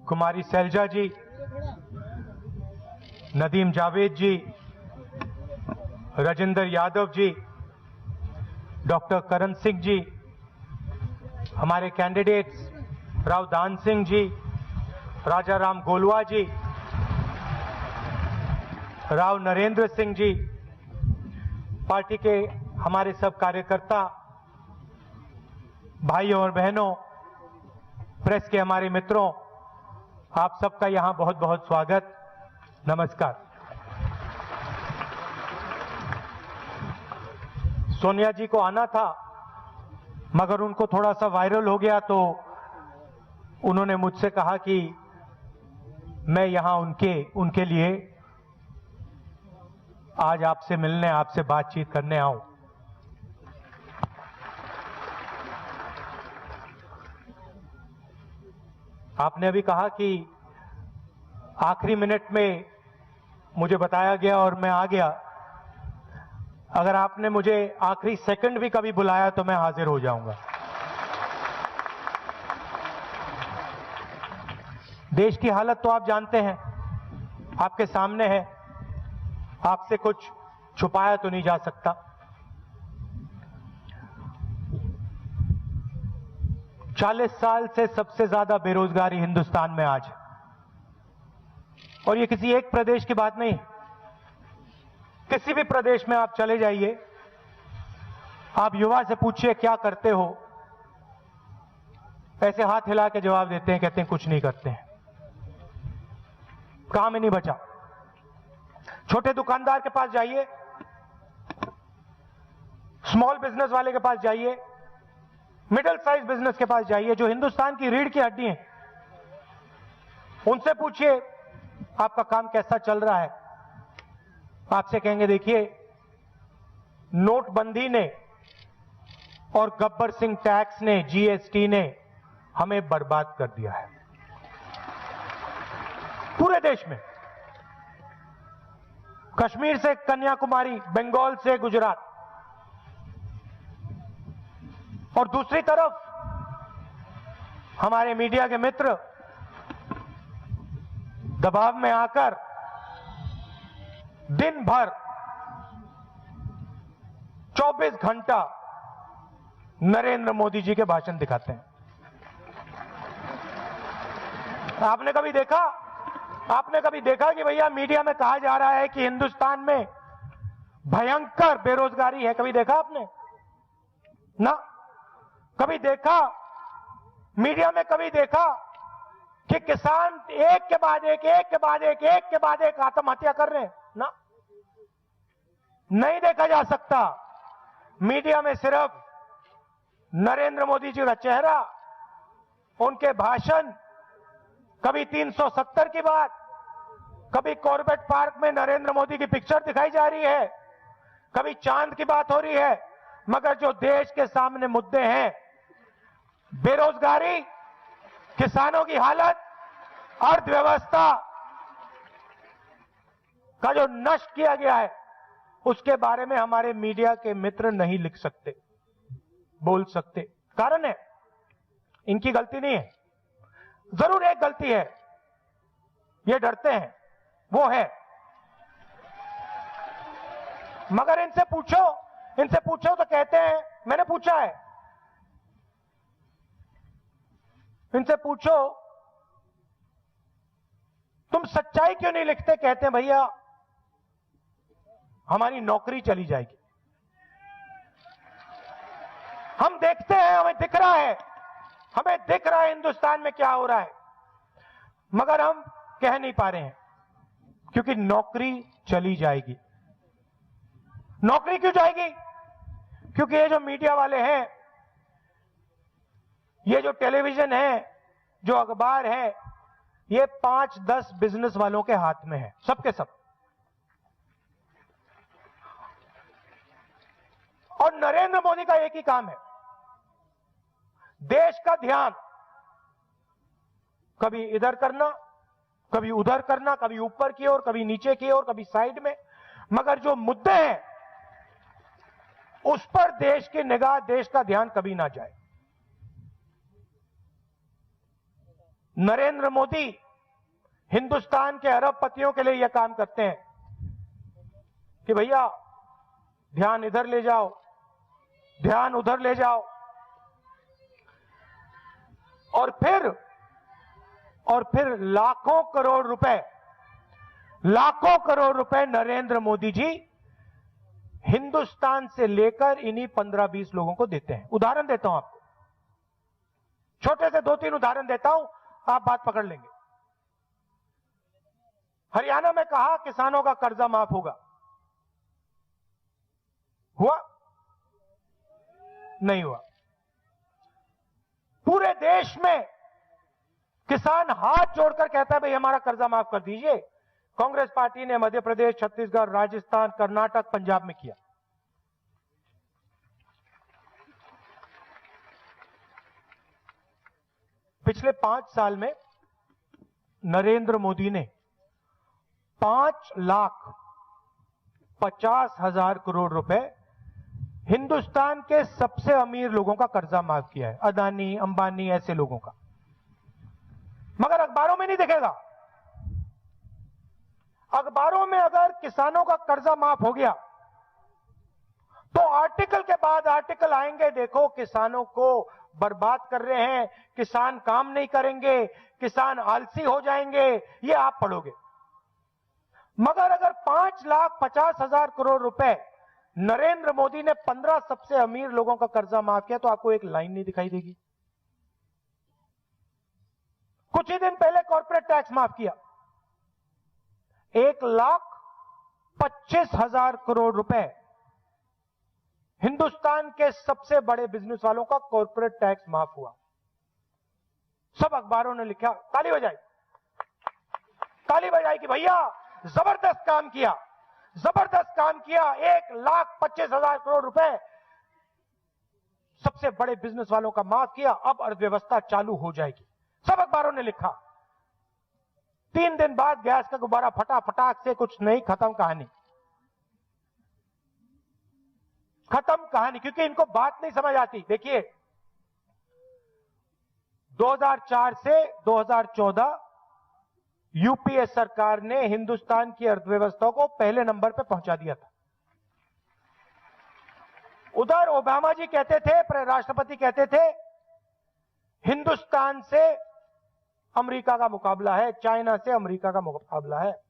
कुमारी सैलजा जी, नदीम जावेद जी, Rajendra Yadav ji, doctor Karan Singh ji, हमारे candidates Rao दान सिंह जी, राजा राम गोलवा जी, Rao Narendra Singh ji, party के हमारे सब कार्यकर्ता भाइयों और बहनों, प्रेस के हमारे मित्रों, आप सबका यहां बहुत बहुत स्वागत, नमस्कार। सोनिया जी को आना था मगर उनको थोड़ा सा वायरल हो गया तो उन्होंने मुझसे कहा कि मैं यहां उनके लिए आज आपसे मिलने, आपसे बातचीत करने आऊं। आपने अभी कहा कि आखिरी मिनट में मुझे बताया गया और मैं आ गया। अगर आपने मुझे आखिरी सेकंड भी कभी बुलाया तो मैं हाजिर हो जाऊंगा। देश की हालत तो आप जानते हैं, आपके सामने है, आपसे कुछ छुपाया तो नहीं जा सकता। चालीस साल से सबसे ज्यादा बेरोजगारी हिंदुस्तान में आज है, और ये किसी एक प्रदेश की बात नहीं। किसी भी प्रदेश में आप चले जाइए, आप युवा से पूछिए क्या करते हो, ऐसे हाथ हिला के जवाब देते हैं, कहते हैं कुछ नहीं करते हैं, काम ही नहीं बचा। छोटे दुकानदार के पास जाइए, स्मॉल बिजनेस वाले के पास जाइए, मिडिल साइज बिजनेस के पास जाइए, जो हिंदुस्तान की रीढ़ की हड्डी है, उनसे पूछिए आपका काम कैसा चल रहा है। आपसे कहेंगे देखिए, नोटबंदी ने और गब्बर सिंह टैक्स ने, जीएसटी ने हमें बर्बाद कर दिया है पूरे देश में। कश्मीर से कन्याकुमारी, बंगाल से गुजरात, और दूसरी तरफ हमारे मीडिया के मित्र दबाव में आकर दिन भर 24 घंटा नरेंद्र मोदी जी के भाषण दिखाते हैं। आपने कभी देखा कि भैया मीडिया में कहा जा रहा है कि हिंदुस्तान में भयंकर बेरोजगारी है? कभी देखा आपने? ना। कभी देखा मीडिया में, कभी देखा कि किसान एक के बाद एक आत्महत्या कर रहे हैं? ना, नहीं देखा जा सकता। मीडिया में सिर्फ नरेंद्र मोदी जी का चेहरा, उनके भाषण, कभी 370 की बात, कभी कॉर्बेट पार्क में नरेंद्र मोदी की पिक्चर दिखाई जा रही है, कभी चांद की बात हो रही है, मगर जो देश के सामने मुद्दे हैं, बेरोजगारी, किसानों की हालत, अर्थव्यवस्था का जो नष्ट किया गया है, उसके बारे में हमारे मीडिया के मित्र नहीं लिख सकते, बोल सकते। कारण है, इनकी गलती नहीं है। जरूर एक गलती है, ये डरते हैं, वो है। मगर इनसे पूछो तो कहते हैं, मैंने पूछा है, इनसे पूछो तुम सच्चाई क्यों नहीं लिखते? कहते हैं भैया हमारी नौकरी चली जाएगी। हम देखते हैं, हमें दिख रहा है हिंदुस्तान में क्या हो रहा है, मगर हम कह नहीं पा रहे हैं क्योंकि नौकरी चली जाएगी। नौकरी क्यों जाएगी? क्योंकि ये जो मीडिया वाले हैं, ये जो टेलीविजन है, जो अखबार है, ये 5-10 बिजनेस वालों के हाथ में है, सबके सब। और नरेंद्र मोदी का एक ही काम है, देश का ध्यान कभी इधर करना, कभी उधर करना, कभी ऊपर की ओर, कभी नीचे की ओर, कभी साइड में, मगर जो मुद्दे हैं उस पर देश की निगाह, देश का ध्यान कभी ना जाए। नरेंद्र मोदी हिंदुस्तान के अरबपतियों के लिए यह काम करते हैं कि भैया ध्यान इधर ले जाओ, ध्यान उधर ले जाओ, और फिर लाखों करोड़ रुपए नरेंद्र मोदी जी हिंदुस्तान से लेकर इन्हीं 15-20 लोगों को देते हैं। उदाहरण देता हूं आपको, छोटे से 2-3 उदाहरण देता हूं, आप बात पकड़ लेंगे। हरियाणा में कहा किसानों का कर्जा माफ होगा, हुआ? नहीं हुआ। पूरे देश में किसान हाथ जोड़कर कहता है भाई हमारा कर्जा माफ कर दीजिए। कांग्रेस पार्टी ने मध्य प्रदेश, छत्तीसगढ़, राजस्थान, कर्नाटक, पंजाब में किया। पिछले 5 साल में नरेंद्र मोदी ने 5,50,000 करोड़ रुपए हिंदुस्तान के सबसे अमीर लोगों का कर्जा माफ किया है, अदानी, अंबानी, ऐसे लोगों का। मगर अखबारों में नहीं दिखेगा। अखबारों में अगर किसानों का कर्जा माफ हो गया तो आर्टिकल के बाद आर्टिकल आएंगे, देखो किसानों को बर्बाद कर रहे हैं, किसान काम नहीं करेंगे, किसान आलसी हो जाएंगे, ये आप पढ़ोगे। मगर अगर 5,50,000 करोड़ रुपए नरेंद्र मोदी ने 15 सबसे अमीर लोगों का कर्जा माफ किया तो आपको एक लाइन नहीं दिखाई देगी। कुछ ही दिन पहले कॉर्पोरेट टैक्स माफ किया, 1,25,000 करोड़ रुपए हिंदुस्तान के सबसे बड़े बिजनेस वालों का कॉर्पोरेट टैक्स माफ हुआ। सब अखबारों ने लिखा, ताली बजाई कि भैया जबरदस्त काम किया, जबरदस्त काम किया, 1,25,000 करोड़ रुपए सबसे बड़े बिजनेस वालों का माफ किया, अब अर्थव्यवस्था चालू हो जाएगी। सब अखबारों ने लिखा। 3 दिन बाद गैस का गुब्बारा फटा, फटाक से कुछ नहीं, खत्म कहानी, क्योंकि इनको बात नहीं समझ आती। देखिए 2004 से 2014 यूपीए सरकार ने हिंदुस्तान की अर्थव्यवस्था को पहले नंबर पे पहुंचा दिया था। उधर ओबामा जी कहते थे, राष्ट्रपति कहते थे हिंदुस्तान से अमेरिका का मुकाबला है, चाइना से अमेरिका का मुकाबला है।